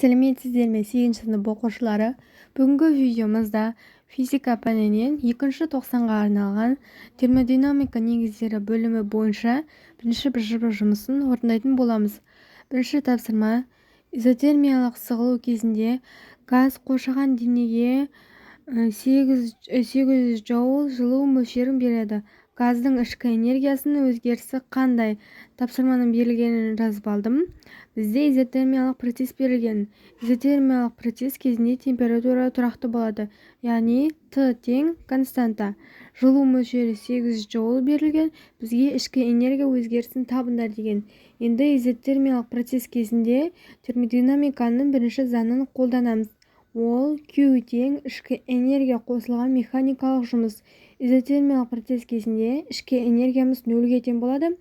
сәлеметсіздер ме 8 сынып оқушылары? Бүгінгі видеомызда физика пәнінен 2-ші тоқсанға арналған термодинамика негіздері бөлімі бойынша бірінші жұмысын орындайтын боламыз. Бірінші тапсырма: изотермиялық сығылу кезінде газ қоршаған денеге 800 джоуль жылу мөлшерін береді. Газдың ішкі энергиясының өзгерісі қандай? Тапсырманың берілгенін жазып алдым. Бізде изотермиялық процесс берілген. Изотермиялық процесс кезінде температура тұрақты болады, яғни Т тең константа. Жылу мөлшері 800 джоуль берілген. Бізге ішкі энергия өзгерісін табыңдар деген. Енді изотермиялық процесс кезінде термодинамиканың бірінші заңын қолданамыз. Ол Q тең ішкі энергия қосылған механикалық жұмыс. Изотермиялық процесс кезінде ішкі энергиямыз нөлге тең болады.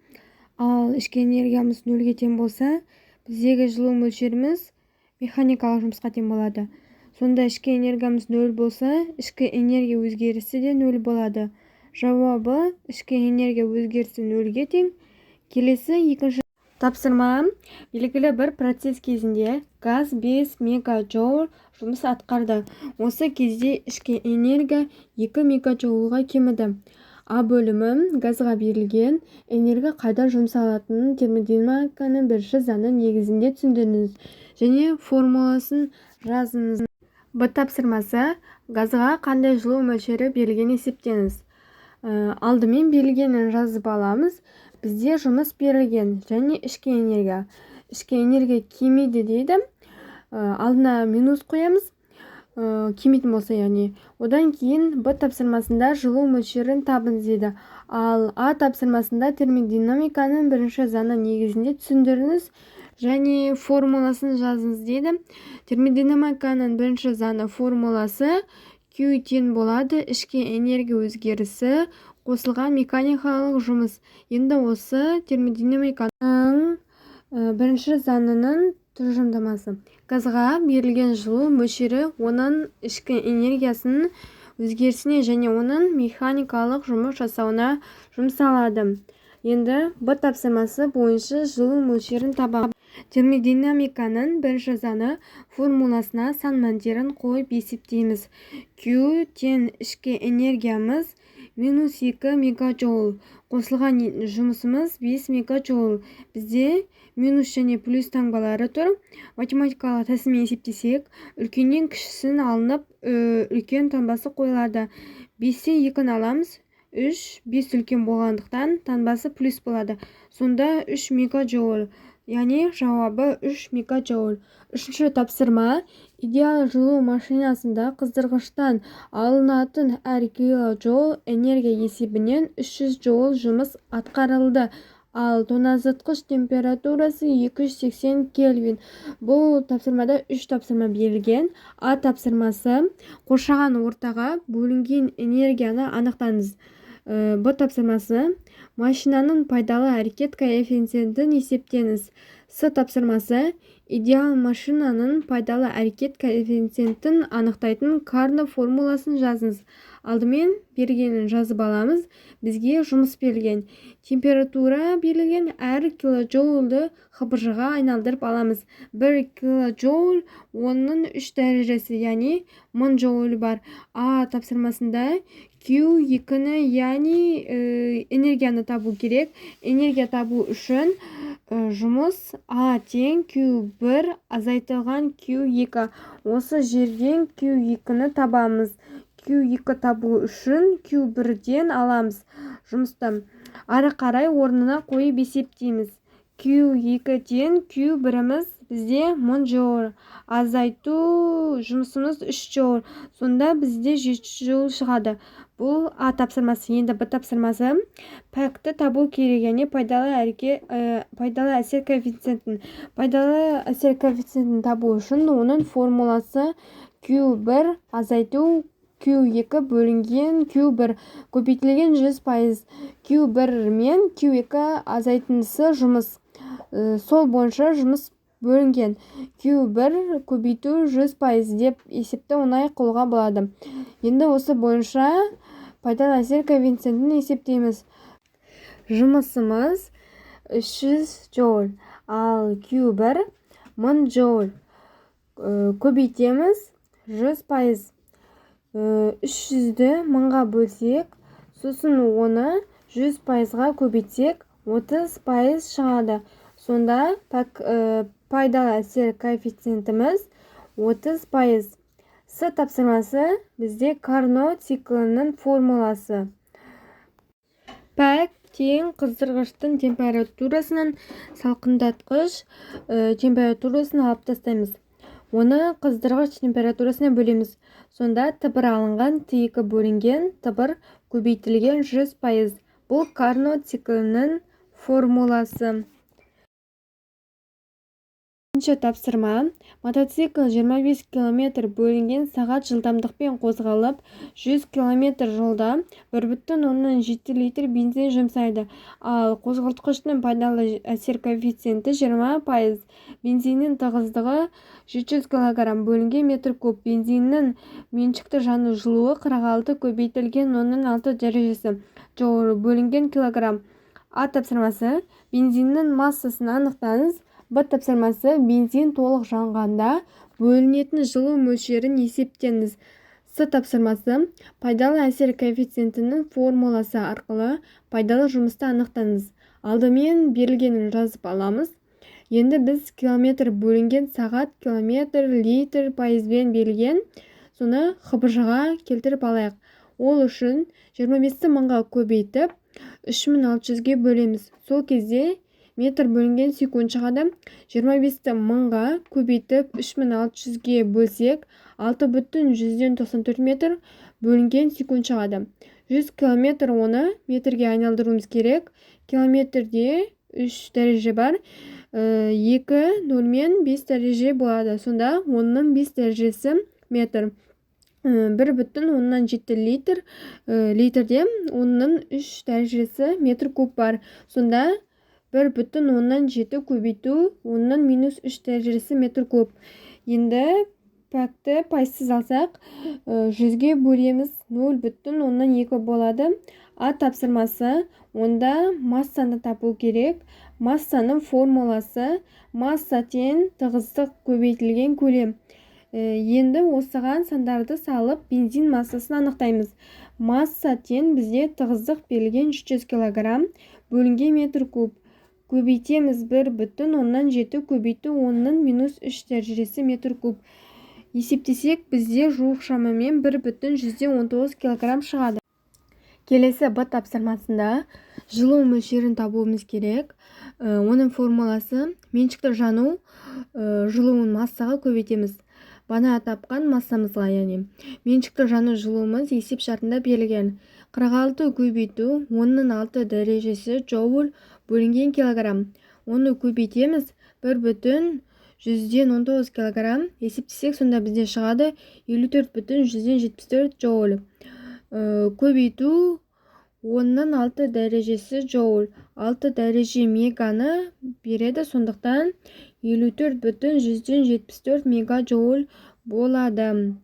Ал ішкі энергиямыз нөлге тең болса, біздегі жылу мөлшеріміз механикалық жұмысқа тең болады. Сонда ішкі энергиямыз нөл болса, ішкі энергия өзгерісі де нөл болады. Жауабы ішкі энергия өзгерісі нөлге тең. Келесі екінші тапсырма: белгілі бір процесс кезінде газ 5 мегаджоуль жұмыс атқарды. Осы кезде ішкі энергия 2 мегаджоульға кеміді. А бөлімі: газға берілген энергия қайда жұмсалатынын термодинамиканың бірінші заңы негізінде түсіндіріңіз және формуласын жазыңыз. Б тапсырмасы: газға қандай жылу мөлшері берілген есептеңіз. Алдымен берілгенін жазып аламыз. Бізде жұмыс берілген және ішкі энергия. Ішкі энергия кемиді дейді. Алдына минус қоямыз. Кемитін болса, яғни. Одан кейін Б тапсырмасында жылу мөлшерін табыңыз дейді. Ал А тапсырмасында термодинамиканың бірінші заңы негізінде түсіндіріңіз және формуласын жазыңыз дейді. Термодинамиканың бірінші заңы формуласы Q тең болады ішкі энергия өзгерісі қосылған механикалық жұмыс. Енді осы термодинамиканың бірінші заңының тұжырымдамасы. Газға берілген жылу мөлшері оның ішкі энергиясының өзгерісіне және оның механикалық жұмыс жасауына жұмсалады. Енді Б тапсырмасы бойынша жылу мөлшерін табамыз. Термодинамиканың бірінші заңы формуласына сан мәндерін қойып есептейміз. Q тең ішкі энергиямыз минус 2 мегаджоуль. Қосылған жұмысымыз 5 мегаджоуль. Бізде минус және плюс таңбалары тұр. Математикалық тәсілмен есептесек, үлкеннен кішісін алынып, үлкен таңбасы қойылады. 5-тен 2-ні аламыз. 3, 5 үлкен болғандықтан таңбасы плюс болады. Сонда 3 мегаджоуль. Яғни жауабы 3 мегаджоуль. Үшінші тапсырма: идеал жылу машинасында қыздырғыштан алынатын әр килоджоуль энергия есебінен 300 джоуль жұмыс атқарылды. Ал тоңазытқыш температурасы 280 кельвин. Бұл тапсырмада 3 тапсырма берілген. А тапсырмасы: қоршаған ортаға бөлінген энергияны анықтаңыз. Б тапсырмасы: машинаның пайдалы әрекет коэффициентін есептеңіз. С тапсырмасы: идеал машинаның пайдалы әрекет коэффициентін анықтайтын Карно формуласын жазыңыз. Алдымен бергенін жазып аламыз. Бізге жұмыс берілген. Температура берілген. Әр килоджоульді қабырғаға айналдырып аламыз. 1 килоджоуль оның 3 дәрежесі, яғни 1000 джоуль бар. А тапсырмасында Q2-ні, яғни энергияны табу керек. Энергия табу үшін жұмыс А тең Q1 азайтылған Q2. Осы жерден Q2-ні табамыз. Q2 табу үшін Q1-ден аламыз жұмысты. Ары қарай орнына қойып есептейміз. Q2 тең Q1-іміз бізде 1000 джоуль. Азайту жұмысымыз 3 джоуль. Сонда бізде 700 джоуль шығады. Бұл А тапсырмасы. Енді Б тапсырмасы: пәкті табу керек, яғни пайдалы әсер коэффициентін. Пайдалы әсер коэффициентін табу үшін оның формуласы Q1 азайту Q2 бөлінген Q1 көбейтілген 100%. Q1 мен Q2 азайтындысы жұмыс. Сол бойынша жұмыс бөлінген. Q1 көбейту 100% деп есепті оңай қылуға болады. Енді осы бойынша пайдалы әсер коэффициентін есептейміз. Жұмысымыз 300 джоуль, ал Q1 1000 джоуль. көбейтеміз 100%. 300-ді 1000-ға бөлсек, сосын оны 100%-ға көбейтсек 30% шығады. Сонда пайдалы әсер коэффициентіміз 30%. С тапсырмасы бізде Карнот циклінің формуласы. Пәк тең қыздырғыштың температурасынан салқындатқыш температурасын алып тастаймыз. Оны қыздырғыш температурасына бөлеміз. Сонда тыбыр алынған Т2 бөлінген тыбыр көбейтілген 100%. Бұл Карнот циклінің формуласы. Бірінші тапсырма. Мотоцикл 25 км бөлінген сағат жылдамдықпен қозғалып, 100 км жолда 1,7 литр бензин жұмсайды. Ал қозғалтқыштың пайдалы әсер коэффициенті 20%. Бензиннің тығыздығы 700 кг бөлінген метр куб. Бензиннің меншікті жану жылуы 46 көбейтілген 6 дәрежесі джоуль бөлінген килограмм. А тапсырмасы. Бензиннің массасын анықтаңыз. Б тапсырмасы. Бензин толық жанғанда бөлінетін жылу мөлшерін есептеңіз. С тапсырмасы. Пайдалы әсер коэффициентінің формуласы арқылы пайдалы жұмысты анықтаңыз. Алдымен берілгенін жазып аламыз. Енді біз километр бөлінген сағат, километр, литр пайызбен берілген. Соны ХБЖ-ға келтіріп алайық. Ол үшін 25-ті 1000-ға көбейтіп 3600-ге бөлеміз. Сол кезде метр бөлінген секунд шығады. 25-ті 1000-ға көбейтіп 3600-ге бөлсек 6,194 метр бөлінген секунд шығады. 100 км оны метрге айналдыруымыз керек. Километрде 3 дәреже бар. 2 0 5 дәреже болады. Сонда 10-ның 5 дәрежесі метр. 1,7 литр. Литрде 10-ның 3 дәрежесі метр куб бар. Сонда 1,7 көбейту 10-ның -3 дәрежесі метр куб. Енді пәкті пайсыз алсақ, 100-ге бөлеміз 0,2 болады. А тапсырмасы. Онда массаны табу керек. Массаның формуласы. Масса тең тығыздық көбейтілген көлем. Енді осыған сандарды салып, бензин массасын анықтаймыз. Масса тең бізде тығыздық берілген 300 кг бөлінген метр куб. Көбейтеміз 1,7 көбейту 10-ның -3 дәрежесі метр куб. Есептесек, бізде жуық шамамен 1,119 кг шығады. Келесі Б тапсырмасында жылу мөлшерін табуымыз керек. Оның формуласы. Меншікті жану жылуын массаға көбейтеміз. Бана тапқан массамызға, яғни. Меншікті жану жылуымыз есеп шартында берілген. 46 көбейту 10-ның 6 дәрежесі джоуль бөлінген килограмм. Оны көбейтеміз 1,119 кг. Есептесек, сонда бізде шығады 54,174 джоуль. Көбейту 10-ның 6 дәрежесі джоуль. 6 дәреже меганы береді, сондықтан 54,174 мега джоуль болады.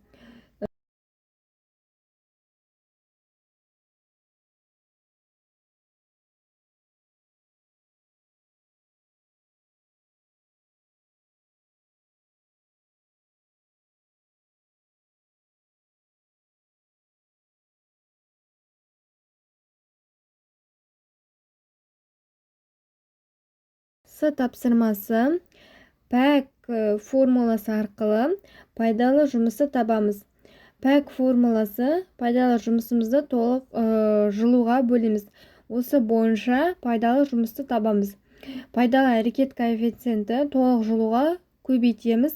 С тапсырмасы. Пәк формуласы арқылы пайдалы жұмысты табамыз. Пәк формуласы. Пайдалы жұмысымызды толық жылуға бөлеміз. Осы бойынша пайдалы жұмысты табамыз. Пайдалы әрекет коэффициенті толық жылуға көбейтеміз.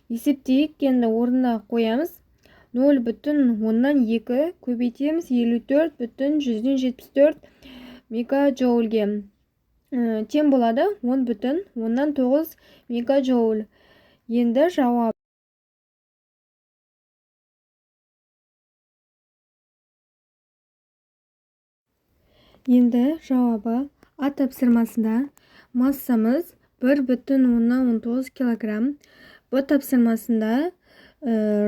Есептейік, енді орнына қоямыз. 0,2 көбейтеміз 54,174 мегаджоульге. Тең болады 10,9 мегаджоуль. Енді жауап. Енді жауабы. А тапсырмасында массамыз 1,19 кг. Б тапсырмасында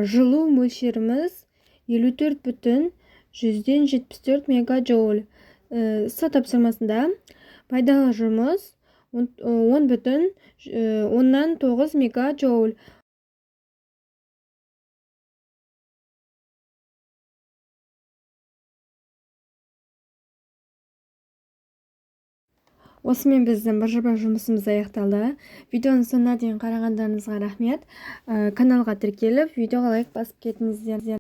жылу мөлшеріміз 54,174 мегаджоуль. С тапсырмасында пайдалы жұмыс 10,9 мегаджоуль. осымен біздің бір жоба жұмысымыз аяқталды. Видеоны соңына дейін қарағандарыңызға рахмет. Каналға тіркеліп видеоға лайк басып кетіңіздер.